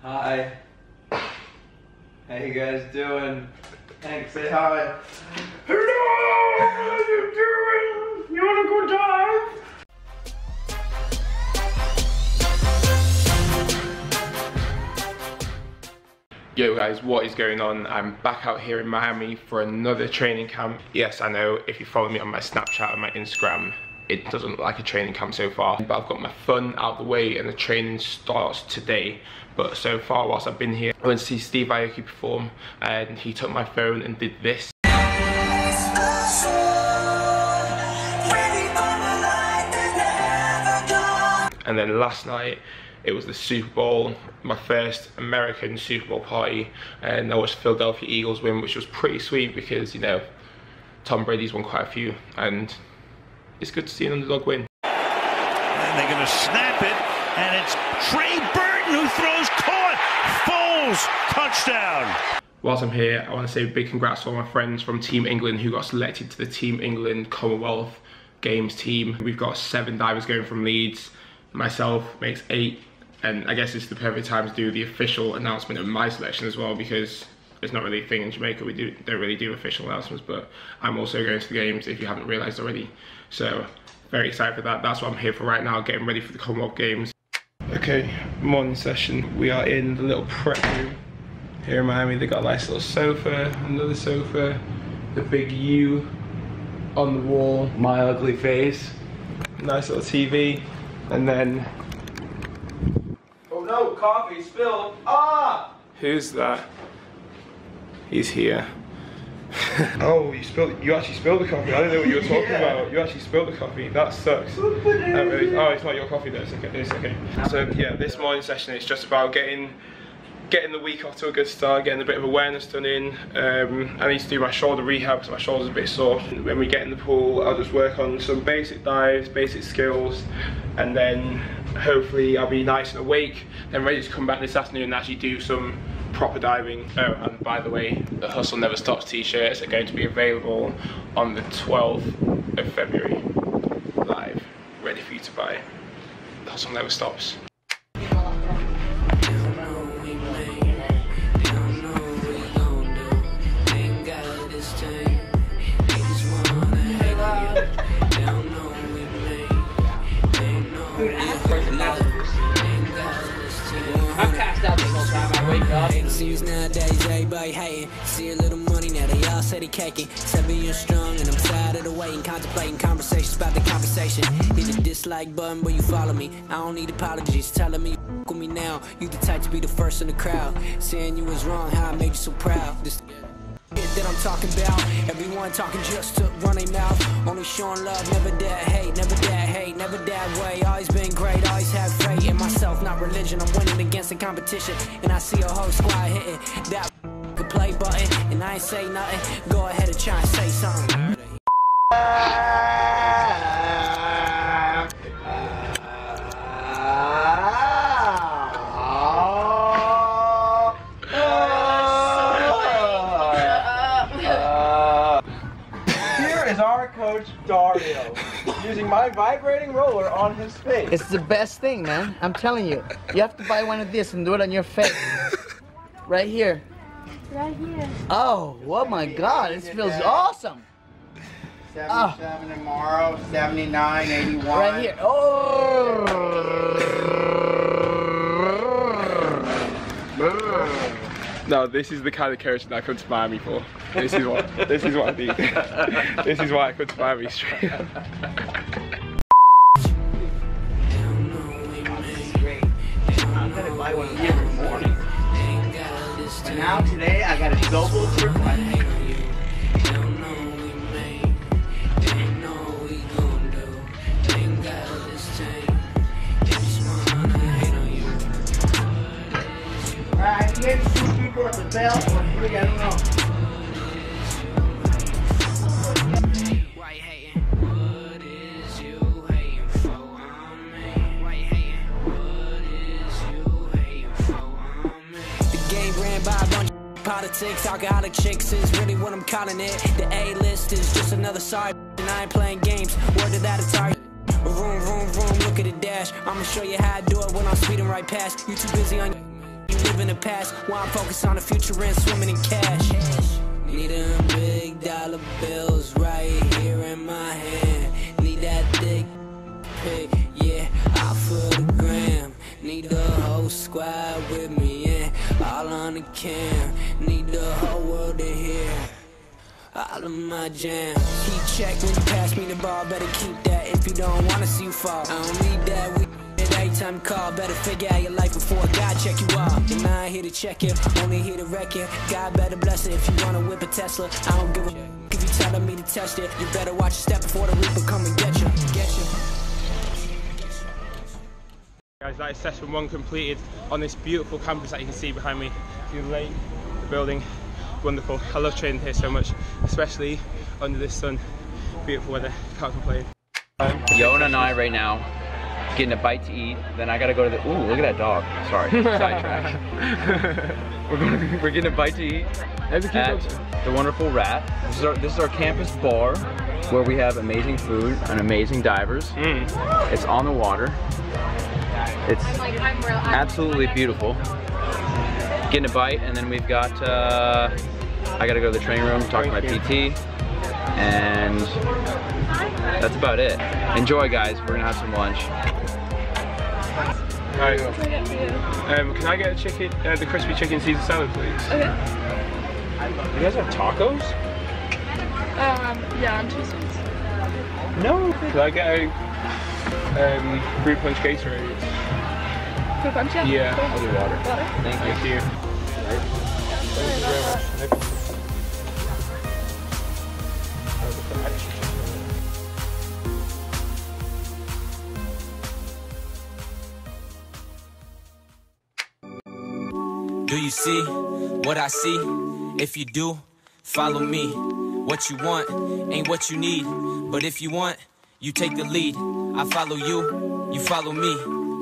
Hi. How you guys doing? Hank, say hi. Hello! How you doing? You wanna go dive? Yo guys, what is going on? I'm back out here in Miami for another training camp. Yes, I know if you follow me on my Snapchat and my Instagram, it doesn't look like a training camp so far. But I've got my fun out of the way and the training starts today. But so far, whilst I've been here, I went to see Steve Aoki perform and he took my phone and did this. And then last night, it was the Super Bowl, my first American Super Bowl party, and I watched the Philadelphia Eagles win, which was pretty sweet because, you know, Tom Brady's won quite a few, and it's good to see an underdog win. And they're going to snap it, and it's Trey Burton who throws caught. Foles, touchdown. Whilst I'm here, I want to say a big congrats to all my friends from Team England who got selected to the Team England Commonwealth Games team. We've got 7 divers going from Leeds. Myself makes 8. And I guess it's the perfect time to do the official announcement of my selection as well, because it's not really a thing in Jamaica. We don't really do official announcements, but I'm also going to the games if you haven't realised already. So very excited for that. That's what I'm here for right now, getting ready for the Commonwealth Games. Okay, morning session. We are in the little prep room here in Miami. They got a nice little sofa, another sofa, the big U on the wall, My ugly face. nice little TV, and then No, coffee spilled. Ah! who's that? He's here. Oh, you actually spilled the coffee. I didn't know what you were talking about. You actually spilled the coffee. That sucks. Really, oh, it's not your coffee though. It's okay. It's okay. So yeah, this morning session is just about getting the week off to a good start, getting a bit of awareness done in. I need to do my shoulder rehab because my shoulder's a bit sore. When we get in the pool, I'll just work on some basic dives, basic skills, and then hopefully I'll be nice and awake, then ready to come back this afternoon and actually do some proper diving. Oh, and by the way, the Hustle Never Stops t-shirts are going to be available on the 12th of February, live, ready for you to buy. The Hustle Never Stops. I'm passed out this whole time. I wake up. Seems nowadays everybody hating. See a little money now, they all say they caking. 7 years strong and I'm tired of the waiting. Contemplating conversations about the conversation. Hit the dislike button, but you follow me. I don't need apologies. Telling me you f with me now. You the type to be the first in the crowd. Saying you was wrong, how I made you so proud. This that I'm talking about. Everyone talking just to run their mouth. Only showing love, never dare hate, never dare hate, never that way. Always been great, always have faith in myself, not religion. I'm winning against the competition, and I see a whole squad hitting that play button, and I ain't say nothing. Go ahead and try and say something. Is our coach Dario using my vibrating roller on his face. It's the best thing, man. I'm telling you. You have to buy one of this and do it on your face. Right here. Right here. Oh my God. This feels awesome. 77 tomorrow, 79, 81. Right here. Oh. No, this is the kind of coaching I come to Miami for. This is what I need. This is why I come to Miami straight up. I'm gonna buy one of these every morning. But now today I got a double triple. Alright, maybe 2 3/4 the bell or 3, I don't know. Politics, alcoholic chicks is really what I'm calling it. The A-list is just another side, and I ain't playing games. Word to that Atari. Vroom, vroom, vroom, look at the dash. I'ma show you how I do it when I'm speeding right past. You too busy on your live in the past while I'm focused on the future and swimming in cash. Need them big dollar bills right here in my hand. Need that thick pick, yeah, all for the gram. Need the whole squad with me, yeah, all on the cam. Need the whole world to hear all of my jam. Keep check when you pass me the ball, better keep that if you don't wanna see you fall. I don't need that. Every time you call, better figure out your life before God check you off. And I ain't here to check you, only here to wreck you. God better bless it if you wanna whip a Tesla. I don't give a if you telling me to test it. You better watch your step before the Reaper come and get you. Guys, that is session 1 completed on this beautiful campus that you can see behind me. See the lake, the building, wonderful. I love training here so much, especially under this sun. Beautiful weather, can't complain. Yona and I right now getting a bite to eat. Then I gotta go to the. Ooh, look at that dog. Sorry, sidetrack. We're getting a bite to eat at the Wonderful Rat. This is our campus bar where we have amazing food and amazing divers. It's on the water. It's absolutely beautiful. Getting a bite, and then we've got. I gotta go to the training room, talk to my PT, and that's about it. Enjoy, guys. We're gonna have some lunch. Alright. Can I get a chicken, the crispy chicken Caesar salad, please? Okay. You guys have tacos? Yeah, on Tuesdays. No. Can I get a fruit punch Gatorade? Fruit punch, yeah? Yeah. Cool. I'll do water. Thank you. Thank you very much. Do you see what I see? If you do, follow me. What you want ain't what you need, but if you want, you take the lead. I follow you, you follow me,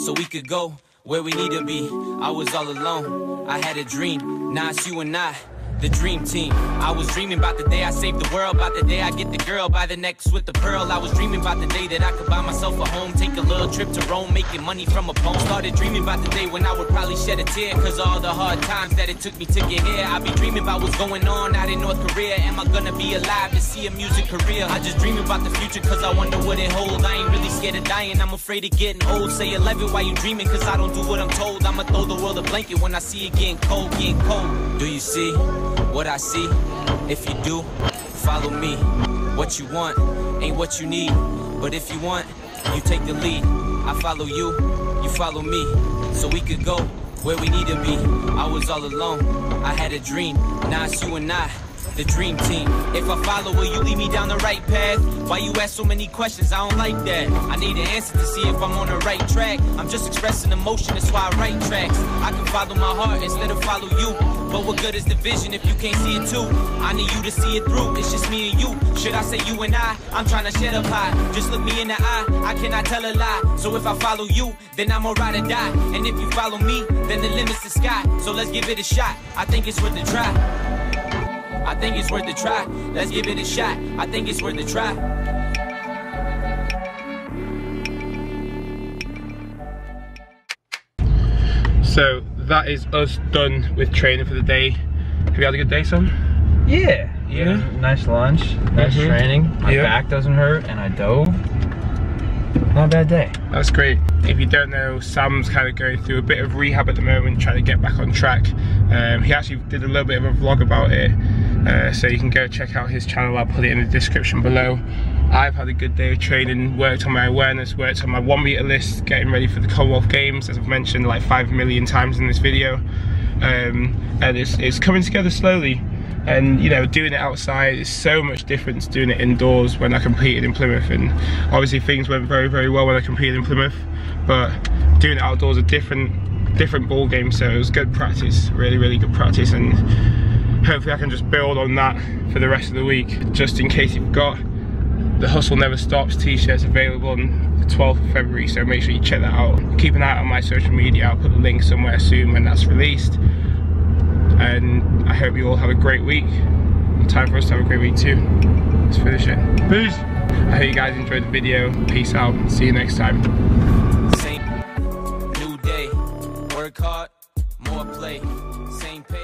so we could go where we need to be. I was all alone, I had a dream. Now it's you and I, the dream team. I was dreaming about the day I saved the world, about the day I get the girl by the necks with the pearl. I was dreaming about the day that I could buy myself a home, take a little trip to Rome, making money from a poem. Started dreaming about the day when I would probably shed a tear, cause of all the hard times that it took me to get here. I be dreaming about what's going on out in North Korea. Am I gonna be alive to see a music career? I just dream about the future cause I wonder what it holds. I ain't really scared of dying, I'm afraid of getting old. Say 11 while you dreaming cause I don't do what I'm told. I'ma throw the world a blanket when I see it getting cold, getting cold. Do you see what I see? If you do, follow me. What you want ain't what you need, but if you want, you take the lead. I follow you, you follow me, so we could go where we need to be. I was all alone, I had a dream. Now it's you and I, the dream team. If I follow, will you lead me down the right path? Why you ask so many questions? I don't like that. I need an answer to see if I'm on the right track. I'm just expressing emotion, that's why I write tracks. I can follow my heart instead of follow you, but what good is the vision if you can't see it too? I need you to see it through, it's just me and you. Should I say you and I? I'm trying to shed up high. Just look me in the eye, I cannot tell a lie. So if I follow you, then I'm a ride or die. And if you follow me, then the limit's the sky. So let's give it a shot, I think it's worth the try. I think it's worth the try. Let's give it a shot. I think it's worth the try. So that is us done with training for the day. Have you had a good day, son? Yeah. Nice lunch, nice training. My back doesn't hurt, and I dove. Not a bad day. That's great. If you don't know, Sam's kind of going through a bit of rehab at the moment, trying to get back on track. He actually did a little bit of a vlog about it, so you can go check out his channel. I'll put it in the description below. I've had a good day of training, worked on my awareness, worked on my 1 meter list, getting ready for the Commonwealth Games, as I've mentioned like 5 million times in this video. And it's coming together slowly. And you know, doing it outside is so much different to doing it indoors. When I competed in Plymouth, and obviously things went very, very well when I competed in Plymouth, but doing it outdoors is a different ball game. So it was good practice, really, really good practice, and hopefully I can just build on that for the rest of the week. Just in case you forgot, the Hustle Never Stops t-shirts available on the 12th of February, so make sure you check that out. Keep an eye out on my social media, I'll put the link somewhere soon when that's released. And I hope you all have a great week. Time for us to have a great week too. Let's finish it. Peace! I hope you guys enjoyed the video. Peace out. See you next time. Same new day. Work hard, more foreplay. Same page.